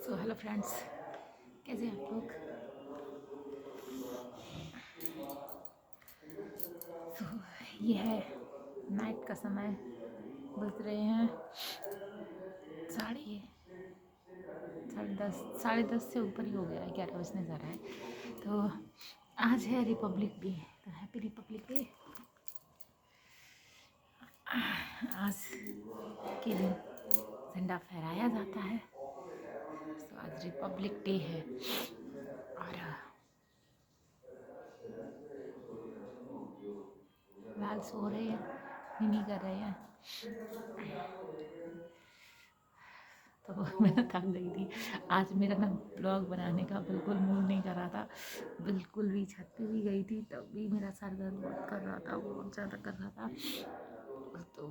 So hello friends, कैसे हैं आप लोग। सो ये है नाइट का समय, बज रहे हैं साढ़े साढ़े दस। साढ़े दस से ऊपर ही हो गया है, 11 बजने जा रहा है। तो आज है रिपब्लिक डे, तो हैप्पी रिपब्लिक डे। आज के दिन झंडा फहराया जाता है। तो आज रिपब्लिक डे है और लाल सो रहे हैं, नहीं कर रहे हैं। तो मैं थक गई थी। आज मेरा ना ब्लॉग बनाने का बिल्कुल मूड नहीं कर रहा था, बिल्कुल भी। छत पे भी गई थी तब भी मेरा सर दर्द बहुत कर रहा था, बहुत ज़्यादा कर रहा था। तो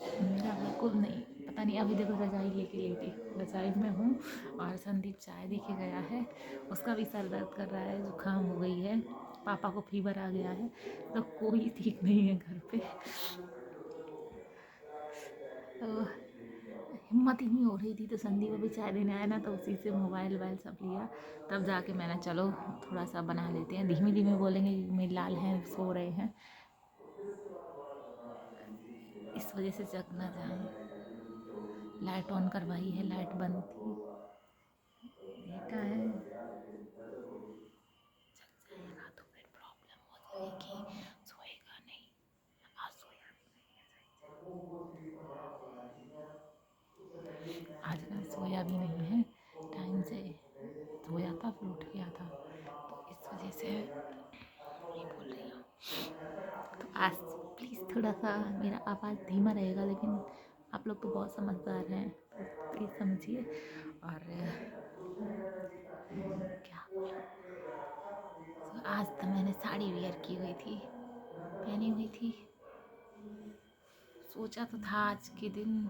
मेरा बिल्कुल नहीं, पता नहीं। अभी देखो रजाई लेके लेटी, रजाई में हूँ और संदीप चाय देके गया है। उसका भी सर दर्द कर रहा है, जुकाम हो गई है, पापा को फीवर आ गया है। तो कोई ठीक नहीं है घर पे। तो हिम्मत ही नहीं हो रही थी। तो संदीप अभी चाय देने आया ना, तो उसी से मोबाइल वोबाइल सब लिया। तब जाके मैंने चलो थोड़ा सा बना लेते हैं, धीमे धीमे बोलेंगे क्योंकि मेरे लाल हैं, सो रहे हैं, इस वजह से जग ना जाए। लाइट ऑन करवाई है, लाइट बंद थी। बेटा है, जग जाएगा तो फिर प्रॉब्लम हो जाएगी, सोएगा नहीं। आज सोया भी नहीं है, आज ना सोया भी नहीं है टाइम से। सोया था फिर उठ गया था, तो इस वजह से नहीं बोल रही हूँ। तो आज प्लीज़ थोड़ा सा मेरा आवाज़ धीमा रहेगा, लेकिन आप लोग तो बहुत समझदार हैं, तो प्लीज़ समझिए। और क्या बोलूं। तो आज तो मैंने साड़ी वेयर की हुई थी, पहनी हुई थी। सोचा तो था आज के दिन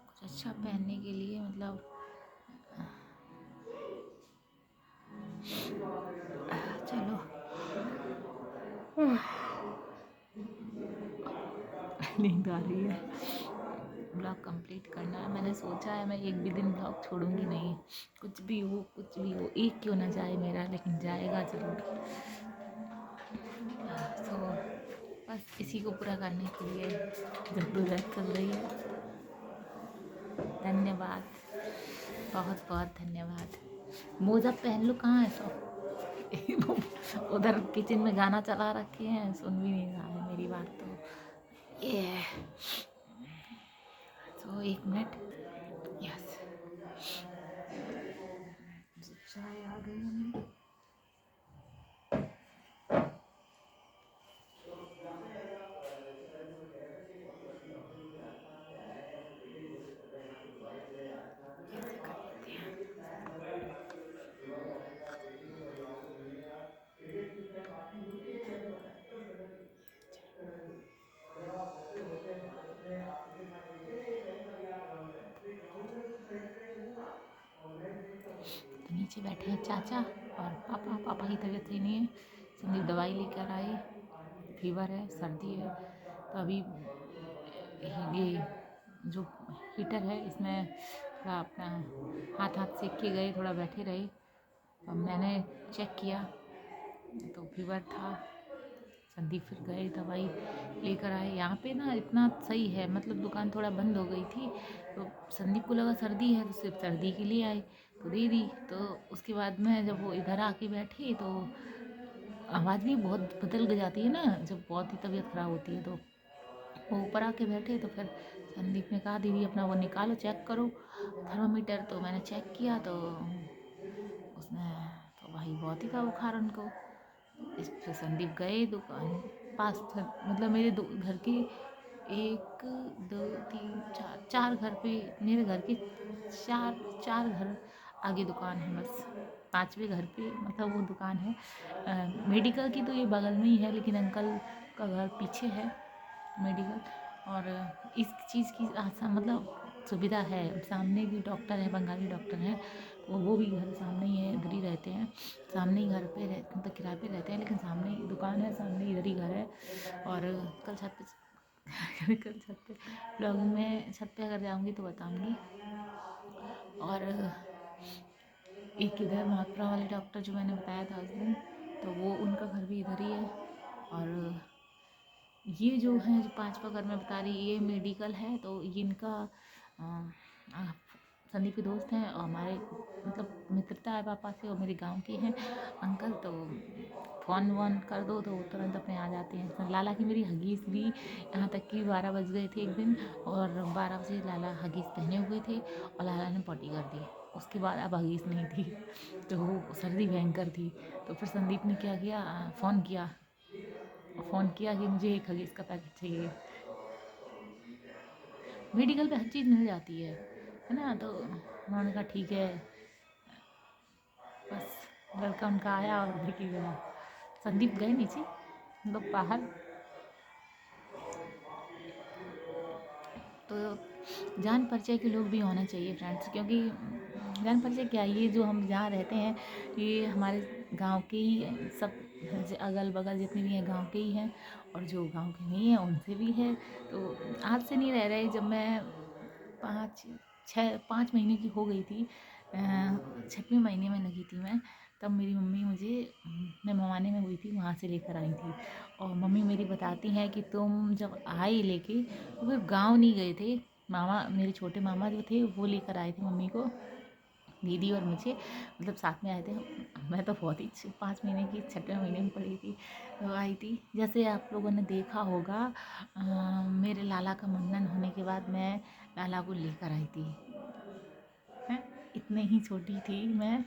कुछ अच्छा पहनने के लिए, मतलब चलो नींद आ रही है। ब्लॉग कंप्लीट करना है, मैंने सोचा है मैं एक भी दिन ब्लॉग छोड़ूंगी नहीं। कुछ भी हो, कुछ भी हो, एक क्यों ना जाए मेरा, लेकिन जाएगा ज़रूर। तो बस इसी को पूरा करने के लिए जद्दोजहद चल रही है। धन्यवाद, बहुत बहुत धन्यवाद। मोजा पहन लो, कहाँ है सब। उधर किचन में गाना चला रखे हैं, सुन भी नहीं रहा है मेरी बात। तो ये तो 1 मिनट। यस, चाय आ गई है। ऐसे कर लेते हैं। तो नीचे बैठे हैं चाचा और पापा। पापा की तबीयत सही नहीं है, संदीप दवाई लेकर आए, फीवर है, सर्दी है। तो अभी ये जो हीटर है इसमें थोड़ा अपना हाथ हाथ सेक के गए, थोड़ा बैठे रहे। अब मैंने चेक किया तो फीवर था। संदीप फिर गए, दवाई लेकर आए। यहाँ पे ना इतना सही है, मतलब दुकान थोड़ा बंद हो गई थी, तो संदीप को लगा सर्दी है, तो सिर्फ सर्दी के लिए आई, तो दे दी। तो उसके बाद में जब वो इधर आके बैठे तो आवाज़ भी बहुत बदल जाती है ना, जब बहुत ही तबीयत ख़राब होती है। तो वो ऊपर आके बैठे, तो फिर संदीप ने कहा दीदी अपना वो निकालो, चेक करो थर्मामीटर। तो मैंने चेक किया तो उसमें तो भाई बहुत ही था बुखार उनको। इस फिर संदीप गए दुकान पास, मतलब मेरे दो घर के, 1 2 3 4 घर पे, मेरे घर के चार चार घर आगे दुकान है बस। 5वें घर पे मतलब वो दुकान है। मेडिकल की तो ये बगल में ही है, लेकिन अंकल का घर पीछे है मेडिकल। और इस चीज़ की आसान मतलब सुविधा है, सामने भी डॉक्टर है, बंगाली डॉक्टर हैं, तो वो भी घर सामने ही है, इधर ही रहते हैं। सामने ही घर पे रहते, मतलब किराए पे रहते हैं, लेकिन सामने ही दुकान है, सामने इधर ही घर है। और कल छत पे कल छत पे ब्लॉगिंग में छत पे अगर जाऊँगी तो बताऊँगी। और एक इधर महापुरा वाले डॉक्टर जो मैंने बताया था उस दिन, तो वो उनका घर भी इधर ही है। और ये जो है जो 5वां घर मैं बता रही, ये मेडिकल है। तो ये इनका अ, अ, संदीप के दोस्त हैं और हमारे मतलब मित्रता है पापा से, और मेरे गांव के हैं अंकल। तो फ़ोन वोन कर दो तो वो तुरंत अपने आ जाते हैं। तो लाला की मेरी हगीज़ भी यहाँ तक कि 12 बज गए थे एक दिन, और 12 बजे लाला हगीज़ पहने हुए थे और लाला ने पॉटी कर दी। उसके बाद अब हगीज़ नहीं थी, तो वो सर्दी भयंकर थी। तो फिर संदीप ने क्या किया, फ़ोन किया कि मुझे एक हगीज़ का पैकेट चाहिए। मेडिकल पे हर चीज़ मिल जाती है ना। तो उन्होंने कहा ठीक है। बस लड़का उनका आया और लेके गया। संदीप गए नीचे, हम लोग बाहर। तो जान परिचय के लोग भी होने चाहिए फ्रेंड्स, क्योंकि जान परिचय क्या, ये जो हम जहाँ रहते हैं ये हमारे गांव के ही हैं। सब अगल बगल जितने भी हैं गांव के ही हैं, और जो गांव के नहीं हैं उनसे भी है। तो आज से नहीं रह रहे। जब मैं 5 महीने की हो गई थी, 6वें महीने में लगी थी मैं, तब मेरी मम्मी मुझे, मैं मवाने में हुई थी, वहाँ से लेकर आई थी। और मम्मी मेरी बताती हैं कि तुम जब आई लेके, तो फिर गांव नहीं गए थे। मामा, मेरे छोटे मामा जो थे वो लेकर आए थे मम्मी को, दीदी और मुझे, मतलब साथ में आए थे। मैं तो बहुत ही 5 महीने की 6वें महीने में पड़ी थी, तो आई थी। जैसे आप लोगों ने देखा होगा, मेरे लाला का मुंडन होने के बाद मैं लाला को लेकर आई थी। हैं, इतने ही छोटी थी मैं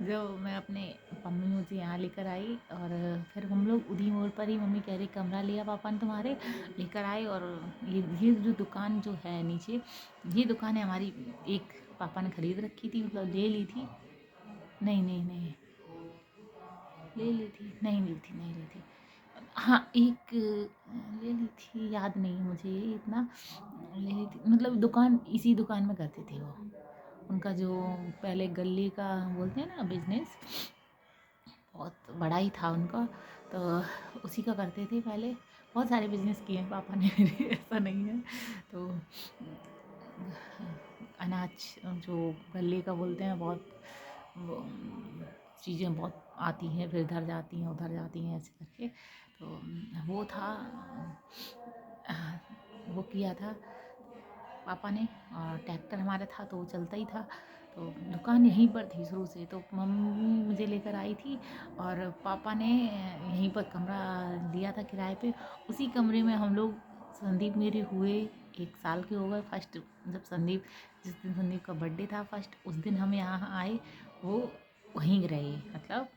जब मैं अपने, मम्मी मुझे यहाँ लेकर आई। और फिर हम लोग उदी मोड़ पर ही, मम्मी कह रही कमरा लिया पापा ने तुम्हारे, लेकर आए। और ये जो दुकान जो है नीचे, ये दुकान है हमारी, एक पापा ने खरीद रखी थी, मतलब ले ली थी। नहीं नहीं नहीं, ले ली थी, नहीं ली थी। हाँ, एक ले ली थी, याद नहीं है मुझे ये इतना। ले ली थी, मतलब दुकान, इसी दुकान में करते थे वो। उनका जो पहले गल्ले का बोलते हैं ना बिजनेस, बहुत बड़ा ही था उनका। तो उसी का करते थे पहले। बहुत सारे बिजनेस किए हैं पापा ने मेरे, ऐसा नहीं है। तो अनाज जो गल्ले का बोलते हैं, बहुत वो चीज़ें बहुत आती हैं, फिर इधर जाती हैं उधर जाती हैं ऐसे करके। तो वो था, वो किया था पापा ने। और ट्रैक्टर हमारा था तो वो चलता ही था। तो दुकान यहीं पर थी शुरू से। तो मम्मी मुझे लेकर आई थी, और पापा ने यहीं पर कमरा लिया था किराए पे। उसी कमरे में हम लोग, संदीप मेरे हुए 1 साल के हो गए फर्स्ट, जब संदीप, जिस दिन संदीप का बर्थडे था फर्स्ट, उस दिन हम यहाँ आए, वो वहीं रहे मतलब।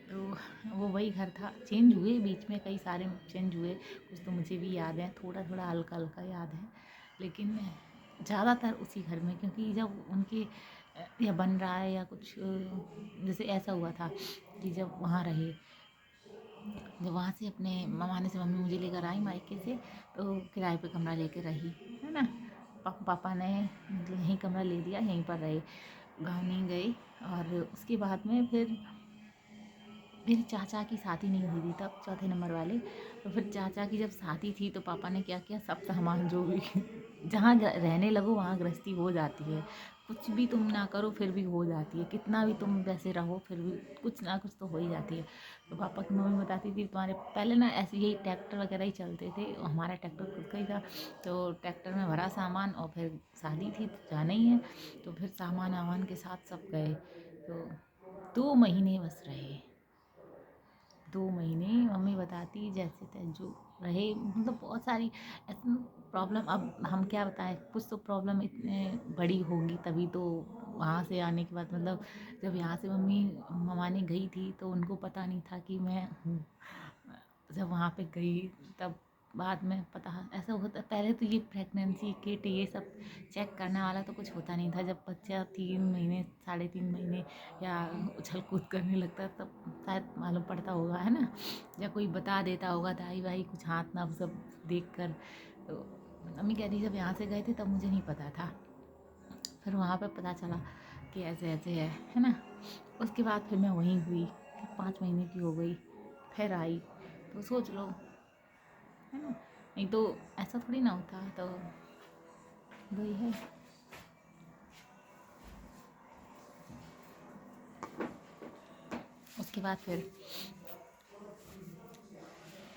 तो वो वही घर था। चेंज हुए बीच में, कई सारे चेंज हुए, कुछ तो मुझे भी याद है, थोड़ा थोड़ा हल्का हल्का याद है, लेकिन ज़्यादातर उसी घर में। क्योंकि जब उनके या बन रहा है या कुछ, जैसे ऐसा हुआ था कि जब वहाँ रहे, जब वहाँ से अपने ममाने से मम्मी मुझे लेकर आई मायके से, तो किराए पे कमरा लेके रही, है ना। पापा ने यहीं कमरा ले दिया, यहीं पर रहे, गाँव नहीं गए। और उसके बाद में फिर मेरे चाचा की शादी नहीं हुई थी तब, चौथे नंबर वाले। तो फिर चाचा की जब शादी थी तो पापा ने क्या किया, सब सामान जो भी जहाँ रहने लगो वहाँ गृहस्थी हो जाती है। कुछ भी तुम ना करो फिर भी हो जाती है, कितना भी तुम वैसे रहो फिर भी कुछ ना कुछ तो हो ही जाती है। तो पापा की मम्मी बताती थी, तुम्हारे पहले ना ऐसे यही ट्रैक्टर वगैरह ही चलते थे, और हमारा ट्रैक्टर खुद का ही था। तो ट्रैक्टर में भरा सामान, और फिर शादी थी तो जाना ही है। तो फिर सामान वामान के साथ सब गए। तो 2 महीने बस रहे, 2 महीने। मम्मी बताती जैसे तैसे रहे, मतलब बहुत सारी ऐसी प्रॉब्लम। अब हम क्या बताएं, कुछ तो प्रॉब्लम इतने बड़ी होगी तभी तो। वहाँ से आने के बाद, मतलब जब यहाँ से मम्मी ममाने गई थी तो उनको पता नहीं था कि मैं हूँ। जब वहाँ पे गई तब बाद में पता, ऐसा होता। पहले तो ये प्रेगनेंसी किट ये सब चेक करने वाला तो कुछ होता नहीं था। जब बच्चा 3 महीने, 3.5 महीने या उछल कूद करने लगता है तब शायद मालूम पड़ता होगा, है ना। या कोई बता देता होगा दाई भाई कुछ हाथ ना सब देख कर। तो मम्मी कह रही जब यहाँ से गए थे तब मुझे नहीं पता था, फिर वहाँ पर पता चला कि ऐसे ऐसे है ना। उसके बाद फिर मैं वहीं हुई, फिर 5 महीने की हो गई, फिर आई। तो सोच लो, है ना। नहीं तो ऐसा थोड़ी ना होता। तो वही है। उसके बाद फिर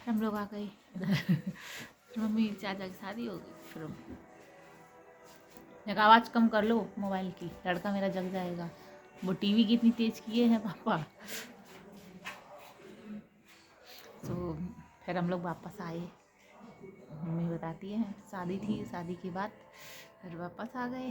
हम लोग आ गए इधर। फिर मम्मी चाचा की शादी हो गई। फिर एक आवाज़ कम कर लो मोबाइल की, लड़का मेरा जग जाएगा। वो टीवी की इतनी तेज़ किए हैं पापा। तो फिर हम लोग वापस आए। मम्मी बताती है शादी थी, शादी के बाद फिर वापस आ गए।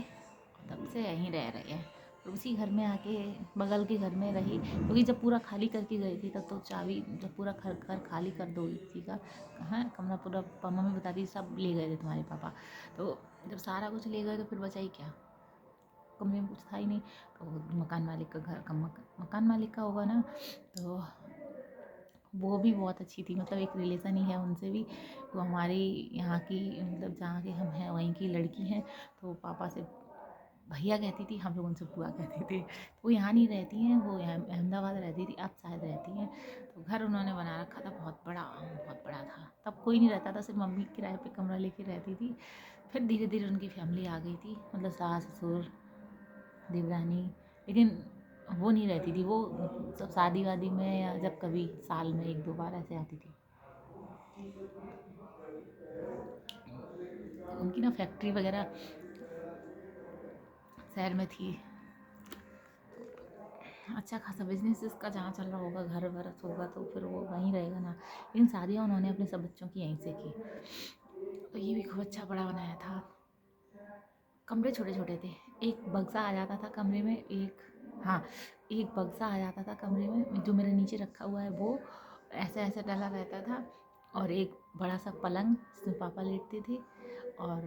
तब से यहीं रह रहे हैं। तो उसी घर में आके बगल के घर में रही, क्योंकि जब पूरा खाली करके गई थी तब तो चाबी, जब पूरा घर घर खाली कर दो इसी का, कहाँ कमरा पूरा मम्मी बताती सब ले गए थे तुम्हारे पापा। तो जब सारा कुछ ले गए तो फिर बचा ही क्या, कमरे में कुछ था ही नहीं। तो मकान मालिक का घर का मकान मालिक का होगा ना, तो वो भी बहुत अच्छी थी, मतलब एक रिलेशन ही है उनसे भी। वो हमारे यहाँ की, मतलब जहाँ के हम हैं वहीं की लड़की हैं। तो पापा से भैया कहती थी, हम लोग उनसे बुआ कहते थे। वो यहाँ नहीं रहती हैं, वो यहाँ अहमदाबाद रहती थी, अब शायद रहती हैं। तो घर उन्होंने बना रखा था बहुत बड़ा, बहुत बड़ा था। तब कोई नहीं रहता था, सिर्फ मम्मी किराए पे कमरा लेके रहती थी। फिर धीरे धीरे उनकी फैमिली आ गई थी, मतलब सास ससुर देवरानी। लेकिन वो नहीं रहती थी, वो सब शादी वादी में या जब कभी साल में एक दो बार ऐसे आती थी। उनकी ना फैक्ट्री वगैरह शहर में थी, अच्छा खासा बिजनेस इसका जहाँ चल रहा होगा, घर वर होगा तो फिर वो वहीं रहेगा ना। लेकिन शादियाँ उन्होंने अपने सब बच्चों की यहीं से की। तो ये भी खूब अच्छा बड़ा बनाया था। कमरे छोटे छोटे थे, एक बक्सा आ जाता था कमरे में, हाँ, एक बक्सा आ जाता था कमरे में, जो मेरे नीचे रखा हुआ है वो ऐसे ऐसे डला रहता था। और एक बड़ा सा पलंग जिसमें पापा लेटते थे। और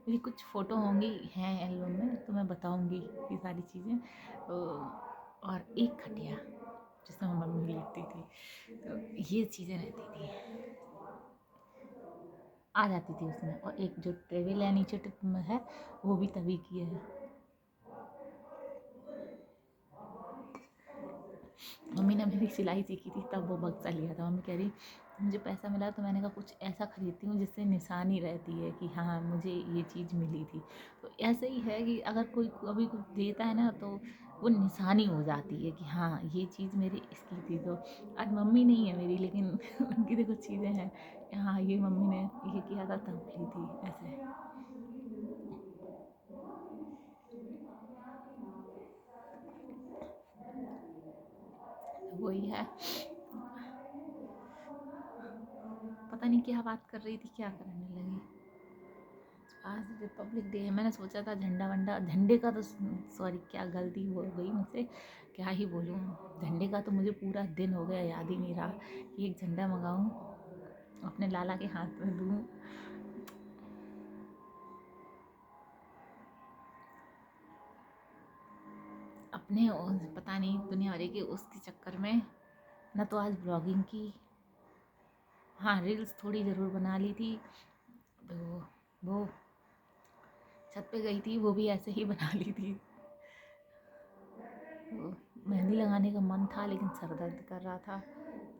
मेरी कुछ फ़ोटो होंगी, हैं एल्बम में, तो मैं बताऊंगी ये सारी चीज़ें। और एक खटिया जिसमें मम्मी लेटती थी। तो ये चीज़ें रहती थी, आ जाती थी उसमें। और एक जो टेबल है नीचे में है, वो भी तभी की है। मम्मी ने मेरी सिलाई सीखी थी तब वो बक्सा लिया था। मम्मी कह रही मुझे पैसा मिला तो मैंने कहा कुछ ऐसा खरीदती हूँ जिससे निशानी रहती है कि हाँ मुझे ये चीज़ मिली थी। तो ऐसे ही है कि अगर कोई अभी कुछ देता है ना, तो वो निशानी हो जाती है कि हाँ ये चीज़ मेरी इसकी थी। तो आज मम्मी नहीं है मेरी, लेकिन उनकी तो कुछ चीज़ें हैं कि हाँ ये मम्मी ने ये किया था तब ली थी, ऐसे। वही है। पता नहीं क्या बात कर रही थी, क्या करने लगी। आज रिपब्लिक डे है, मैंने सोचा था झंडा वंडा, झंडे का तो सॉरी क्या गलती हो गई मुझसे, क्या ही बोलूँ। झंडे का तो मुझे पूरा दिन हो गया याद ही नहीं रहा कि एक झंडा मंगाऊँ अपने लाला के हाथ में दूँ। अपने पता नहीं दुनिया भर के उसके चक्कर में ना, तो आज ब्लॉगिंग की, हाँ रील्स थोड़ी ज़रूर बना ली थी। तो वो छत पे गई थी, वो भी ऐसे ही बना ली थी। तो मेहंदी लगाने का मन था लेकिन सर दर्द कर रहा था,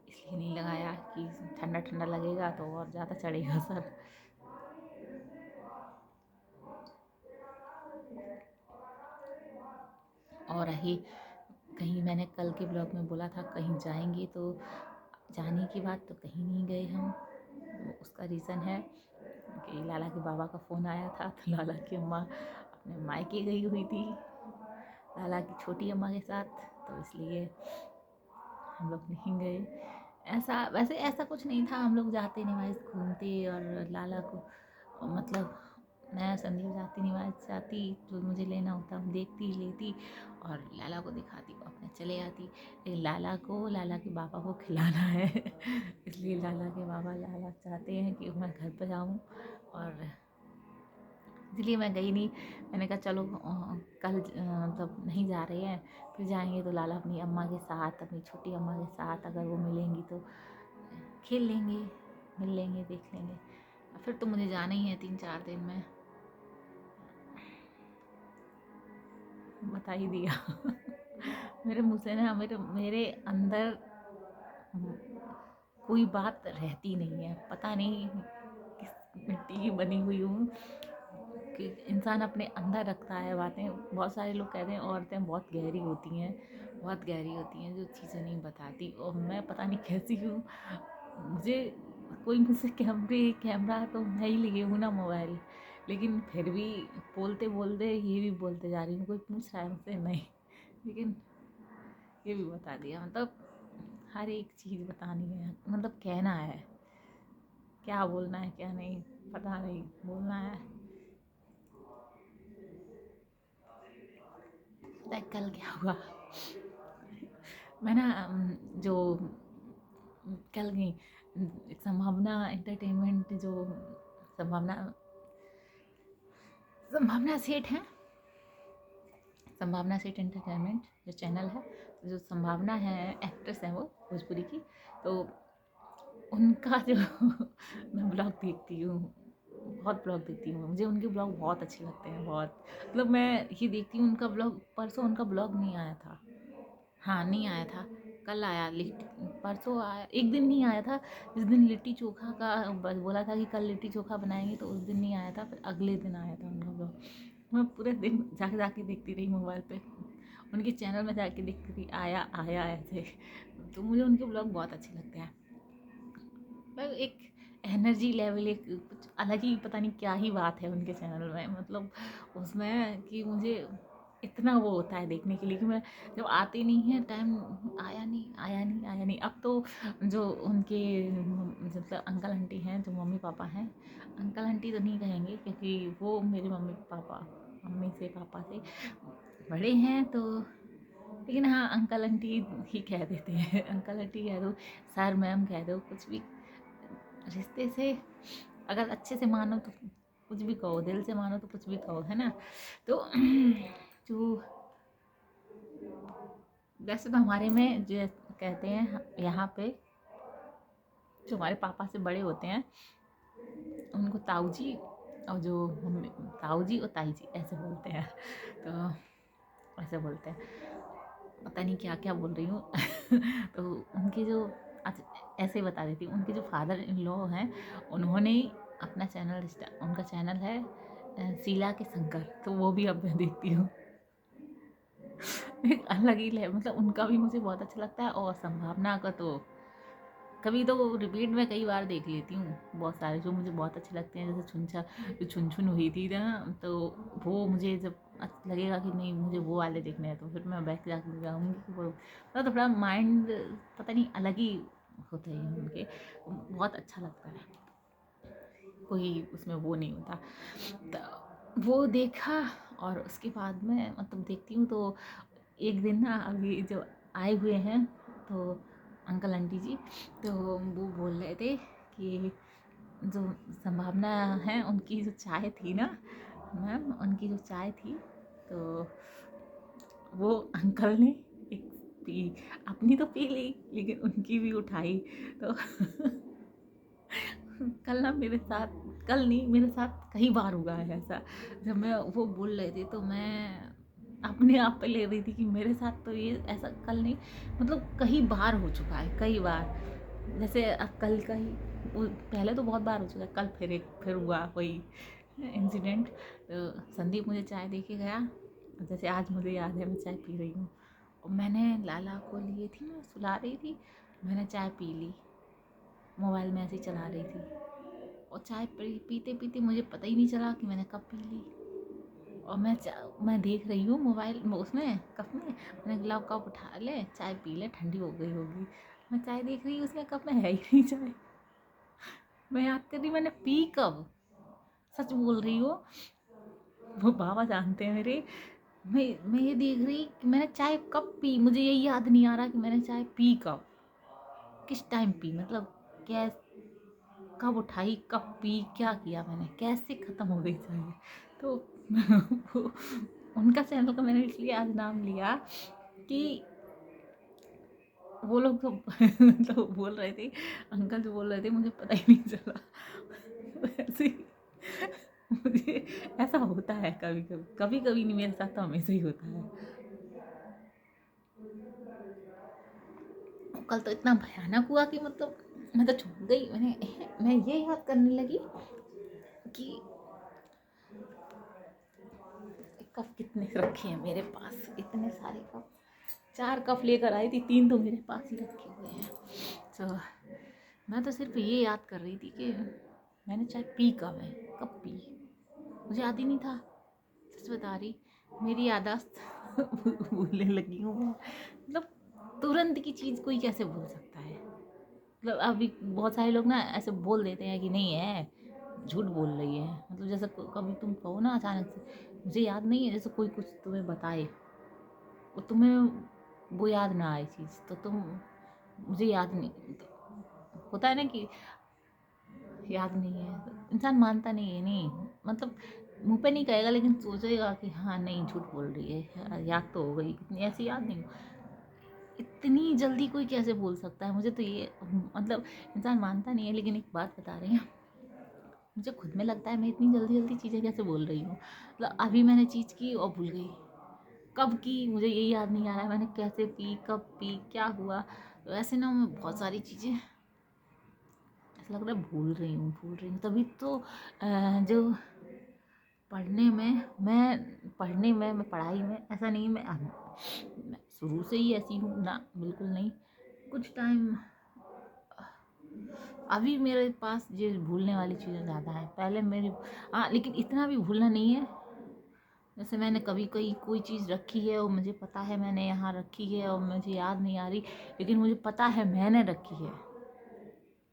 इसलिए नहीं लगाया कि ठंडा ठंडा लगेगा तो और ज़्यादा चढ़ेगा सर। और रही कहीं, मैंने कल के ब्लॉग में बोला था कहीं जाएंगे, तो जाने की बात तो कहीं नहीं गए हम। उसका रीज़न है कि लाला के बाबा का फ़ोन आया था, तो लाला की अम्मा अपने मायके गई हुई थी लाला की छोटी अम्मा के साथ, तो इसलिए हम लोग नहीं गए। ऐसा वैसे ऐसा कुछ नहीं था, हम लोग जाते निवाइस घूमते, और लाला को मतलब मैं संदीप जाती निवाइस जाती, जो मुझे लेना होता देखती लेती और लाला को दिखाती, वो अपने चले आती। लेकिन लाला को लाला के बाबा को खिलाना है इसलिए लाला के बाबा लाला चाहते हैं कि मैं घर पर जाऊँ, और इसलिए मैं गई नहीं। मैंने कहा चलो कल मतलब नहीं जा रहे हैं, फिर जाएंगे तो लाला अपनी अम्मा के साथ, अपनी छोटी अम्मा के साथ अगर वो मिलेंगी तो खेल लेंगे, मिल लेंगे, देख लेंगे। फिर तो मुझे जाना ही है 3-4 दिन में, बता ही दिया मेरे मुँह से ना, मेरे अंदर कोई बात रहती नहीं है, पता नहीं किस मिट्टी की बनी हुई हूँ, कि इंसान अपने अंदर रखता है बातें। बहुत सारे लोग कहते हैं औरतें बहुत गहरी होती हैं, बहुत गहरी होती हैं, जो चीज़ें नहीं बताती, और मैं पता नहीं कैसी हूँ। मुझे कोई मुझसे कैमरा तो मैं ही लिए हूँ ना मोबाइल, लेकिन फिर भी बोलते बोलते ये भी बोलते जा रही हूँ। कोई पूछ रहा है मुझसे नहीं, लेकिन ये भी बता दिया। मतलब हर एक चीज़ बतानी है, मतलब कहना है, क्या बोलना है क्या नहीं पता नहीं, बोलना है। पता है कल क्या हुआ? मैं ना जो कल गई संभावना एंटरटेनमेंट, जो संभावना संभावना सेठ है, संभावना सेठ एंटरटेनमेंट जो चैनल है, जो संभावना है एक्ट्रेस है वो भोजपुरी की, तो उनका जो मैं ब्लॉग देखती हूँ, बहुत ब्लॉग देखती हूँ, मुझे उनके ब्लॉग बहुत अच्छे लगते हैं, बहुत। मतलब मैं ये देखती हूँ उनका ब्लॉग। परसों उनका ब्लॉग नहीं आया था, हाँ नहीं आया था, कल आया। परसों आया, एक दिन नहीं आया था, जिस दिन लिट्टी चोखा का बोला था कि कल लिट्टी चोखा बनाएंगे, तो उस दिन नहीं आया था, फिर अगले दिन आया था उनका ब्लॉग। मैं पूरे दिन जाके जाके देखती रही मोबाइल पे, उनके चैनल में जाके देखती थी, आया आया ऐसे। तो मुझे उनके ब्लॉग बहुत अच्छे लगते हैं। मतलब एक एनर्जी लेवल, एक कुछ अलग ही, पता नहीं क्या ही बात है उनके चैनल में, मतलब उसमें कि मुझे इतना वो होता है देखने के लिए कि मैं जब आती नहीं है टाइम, आया नहीं आया नहीं आया नहीं। अब तो जो उनके मतलब अंकल आंटी हैं, जो मम्मी पापा हैं, अंकल आंटी तो नहीं कहेंगे क्योंकि वो मेरे मम्मी पापा, मम्मी से पापा से बड़े हैं, तो लेकिन हाँ अंकल आंटी ही कह देते हैं, अंकल आंटी कह दो, सर मैम कह दो, कुछ भी। रिश्ते से अगर अच्छे से मानो तो कुछ भी कहो, दिल से मानो तो कुछ भी कहो, है ना। तो जो वैसे तो हमारे में जो कहते हैं यहाँ पे, जो हमारे पापा से बड़े होते हैं उनको ताऊ जी, और जो मम्मी, ताऊ जी और ताई जी ऐसे बोलते हैं, तो ऐसे बोलते हैं, पता नहीं क्या क्या बोल रही हूँ। तो उनके जो, अच्छा ऐसे ही बता देती हूँ, उनके जो फादर इन लॉ हैं, उन्होंने ही अपना चैनल, उनका चैनल है शीला के शंकर, तो वो भी अब मैं देखती हूँ। एक अलग ही मतलब उनका भी मुझे बहुत अच्छा लगता है, और संभावना का तो कभी तो रिपीट में कई बार देख लेती हूँ। बहुत सारे जो मुझे बहुत अच्छे लगते हैं, जैसे जो छुन छुन हुई थी ना, तो वो मुझे जब लगेगा कि नहीं मुझे वो वाले देखने हैं, तो फिर मैं बैठ जाकर जाऊँगी। वो तो थोड़ा माइंड पता नहीं अलग ही होते हैं उनके, बहुत अच्छा लगता है, कोई उसमें वो नहीं होता। तो वो देखा, और उसके बाद में मतलब देखती हूँ, तो एक दिन ना अभी जो आए हुए हैं, तो अंकल आंटी जी, तो वो बोल रहे थे कि जो संभावना है उनकी जो चाय थी ना मैम, उनकी जो चाय थी, तो वो अंकल ने एक पी, अपनी तो पी ली लेकिन उनकी भी उठाई। तो कल ना मेरे साथ, कल नहीं मेरे साथ कई बार हुआ है ऐसा। जब मैं वो बोल रहे थे तो मैं अपने आप पे ले रही थी कि मेरे साथ तो ये ऐसा कल नहीं, मतलब कई बार हो चुका है, कई बार। जैसे अब कल का ही, पहले तो बहुत बार हो चुका है, कल फिर हुआ वही इंसिडेंट। तो संदीप मुझे चाय दे के गया, जैसे आज मुझे याद है मैं चाय पी रही हूँ, और मैंने लाला को लिए थी, मैं सुला रही थी, मैंने चाय पी ली, मोबाइल में ऐसे ही चला रही थी, और चाय पीते पीते मुझे पता ही नहीं चला कि मैंने कब पी ली। और मैं देख रही हूँ मोबाइल उसमें कप में, मैंने गुलाब कप उठा ले, चाय पी ले, ठंडी हो गई होगी। मैं चाय देख रही हूँ उसमें कप में है ही नहीं चाय। मैं याद कर रही मैंने पी कब, सच बोल रही हो, वो बाबा जानते हैं मेरे। मैं ये देख रही कि मैंने चाय कब पी, मुझे यही याद नहीं आ रहा कि मैंने चाय पी कब, किस टाइम पी, मतलब क्या, कब उठाई, कब पी, क्या किया मैंने, कैसे ख़त्म हो गई चाय। तो वो उनका चैनल का मैंने इसलिए आज नाम लिया कि वो लोग तो तो बोल रहे थे, अंकल जो बोल रहे थे मुझे पता ही नहीं चला। ऐसे ही मुझे ऐसा होता है कभी कभी, कभी कभी नहीं, मेरे साथ तो हमेशा ही होता है। कल तो इतना भयानक हुआ कि मतलब मैं तो छूट गई, मैं ये याद करने लगी कि कप कितने रखे हैं मेरे पास, इतने सारे कप। 4 कप लेकर आई थी, 3 तो मेरे पास ही रखे हुए हैं। तो मैं तो सिर्फ ये याद कर रही थी कि मैंने चाय पी कब है, कब पी, मुझे याद ही नहीं था। सच बता रही, मेरी याददाश्त भूलने लगी हूँ मैं। मतलब तुरंत की चीज़ कोई कैसे भूल सकता है। मतलब अभी बहुत सारे लोग ना ऐसे बोल देते हैं कि नहीं है, झूठ बोल रही है। मतलब जैसे कभी तुम कहो ना अचानक से मुझे याद नहीं है, जैसे कोई कुछ तुम्हें बताए और तुम्हें वो याद ना आए चीज़, तो तुम मुझे याद नहीं, तो होता है ना कि याद नहीं है, तो इंसान मानता नहीं है। नहीं मतलब मुंह पे नहीं कहेगा लेकिन सोचेगा कि हाँ नहीं झूठ बोल रही है, याद तो हो गई, इतनी ऐसी याद नहीं। इतनी जल्दी कोई कैसे बोल सकता है, मुझे तो ये मतलब इंसान मानता नहीं है। लेकिन एक बात बता रही हूँ, मुझे खुद में लगता है मैं इतनी जल्दी जल्दी चीज़ें कैसे बोल रही हूँ। मतलब अभी मैंने चीज़ की और भूल गई, कब की मुझे ये याद नहीं आ रहा है, मैंने कैसे पी, कब पी, क्या हुआ। तो ऐसे ना मैं बहुत सारी चीज़ें ऐसा लग रहा है भूल रही हूँ। तभी तो जो पढ़ने में मैं पढ़ाई में ऐसा नहीं, मैं शुरू से ही ऐसी हूँ ना, बिल्कुल नहीं। कुछ टाइम अभी मेरे पास ये भूलने वाली चीज़ें ज़्यादा है, पहले मेरी हाँ, लेकिन इतना भी भूलना नहीं है। जैसे मैंने कभी कहीं कोई चीज़ रखी है और मुझे पता है मैंने यहाँ रखी है और मुझे याद नहीं आ रही, लेकिन मुझे पता है मैंने रखी है।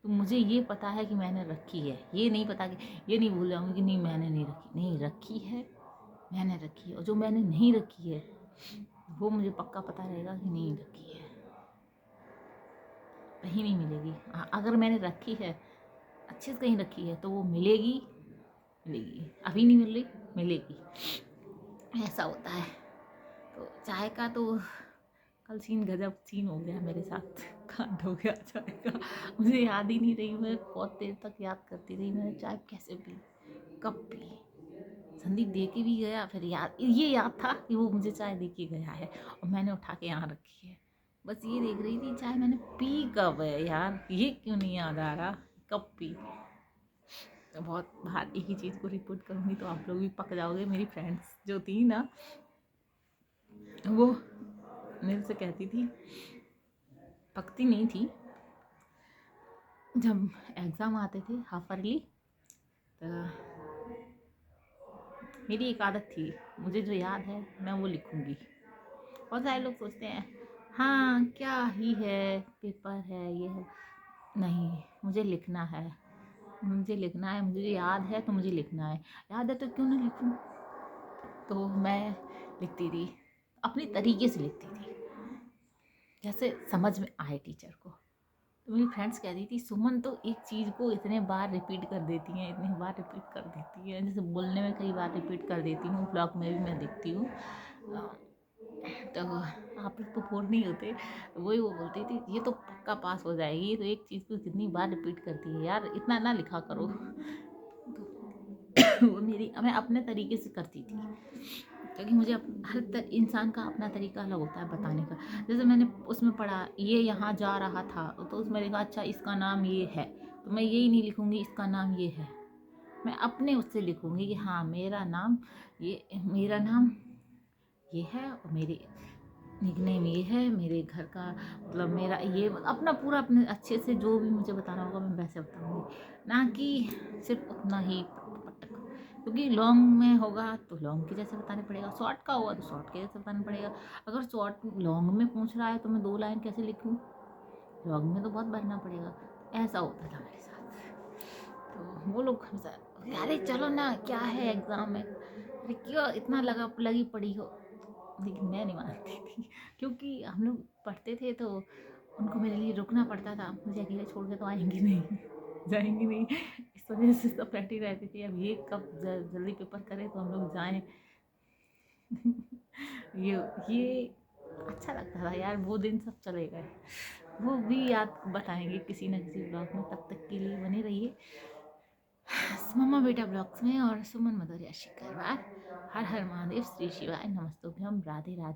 तो मुझे ये पता है कि मैंने रखी है, ये नहीं पता कि ये नहीं भूल जाऊँगी कि नहीं मैंने नहीं रखी, नहीं रखी है, मैंने रखी है। और जो मैंने नहीं रखी है वो मुझे पक्का पता रहेगा कि नहीं रखी है, कहीं नहीं मिलेगी। हाँ, अगर मैंने रखी है, अच्छे से कहीं रखी है, तो वो मिलेगी, मिलेगी। अभी नहीं मिल रही, मिलेगी, ऐसा होता है। तो चाय का तो कल सीन गजब सीन हो गया मेरे साथ, कांड हो गया चाय का। मुझे याद ही नहीं रही, मैं बहुत देर तक याद करती रही मैंने चाय कैसे पी, कब पी। संदीप दे के भी गया, फिर ये याद था कि वो मुझे चाय दे के गया है और मैंने उठा के यहाँ रखी है। बस ये देख रही थी चाय मैंने पी कब है यार, ये क्यों नहीं याद आ रहा, कब पी। तो बहुत बार एक ही चीज़ को रिपीट करूँगी तो आप लोग भी पक जाओगे। मेरी फ्रेंड्स जो थी ना, वो मेरे से कहती थी, पकती नहीं थी, जब एग्ज़ाम आते थे हाफ अर्ली, तो मेरी एक आदत थी, मुझे जो याद है मैं वो लिखूँगी। बहुत सारे लोग सोचते हैं हाँ क्या ही है, पेपर है ये है, नहीं, मुझे लिखना है, मुझे लिखना है, मुझे याद है तो मुझे लिखना है, याद है तो क्यों ना लिखूँ। तो मैं लिखती थी, अपनी तरीके से लिखती थी, जैसे समझ में आए टीचर को। तो मेरी फ्रेंड्स कहती थी सुमन तो एक चीज़ को इतने बार रिपीट कर देती हैं, इतने बार रिपीट कर देती है, जैसे बोलने में कई बार रिपीट कर देती हूँ, ब्लॉग में भी मैं देखती हूँ। तो आप लोग तो बोर नहीं होते, वही वो बोलती थी ये तो पक्का पास हो जाएगी, ये तो एक चीज़ को कितनी बार रिपीट करती है यार, इतना ना लिखा करो। तो वो मेरी मैं अपने तरीके से करती थी, क्योंकि मुझे हर इंसान का अपना तरीका अलग होता है बताने का। जैसे मैंने उसमें पढ़ा ये यहाँ जा रहा था, तो उसमें देखा अच्छा इसका नाम ये है, तो मैं यही नहीं लिखूँगी इसका नाम ये है, मैं अपने उससे लिखूँगी कि हाँ मेरा नाम ये है और मेरी निकनेम ये है, मेरे घर का मतलब मेरा ये, अपना पूरा अपने अच्छे से जो भी मुझे बताना होगा मैं वैसे बताऊँगी, ना कि सिर्फ उतना ही पटक। क्योंकि लॉन्ग में होगा तो लॉन्ग के जैसे बताने पड़ेगा, शॉर्ट का होगा तो शॉर्ट के जैसे बताना पड़ेगा। अगर शॉर्ट लॉन्ग में पूछ रहा है तो मैं 2 लाइन कैसे लिखूँ, लॉन्ग में तो बहुत भरना पड़ेगा। ऐसा होता था मेरे साथ। तो वो लोग हमेशा अरे चलो ना क्या है एग्ज़ाम में, अरे क्यों इतना लगी पड़ी हो, लेकिन मैं नहीं मानती थी, क्योंकि हम लोग पढ़ते थे तो उनको मेरे लिए रुकना पड़ता था, मुझे अकेले छोड़ के तो आएंगी नहीं, जाएंगी नहीं, इस वजह से सब बैठी रहती थी अब ये कब जल्दी पेपर करे तो हम लोग जाएं। ये अच्छा लगता था यार, वो दिन सब चले गए, वो भी याद बताएंगे किसी न किसी ब्लॉग में। तब तक के लिए बने रहिए मम्मा बेटा ब्लॉग्स में और सुमन मधुरिया शिकरवार। हर हर महादेव, श्री शिवाय, नमस्तुभ्यम, राधे राधे।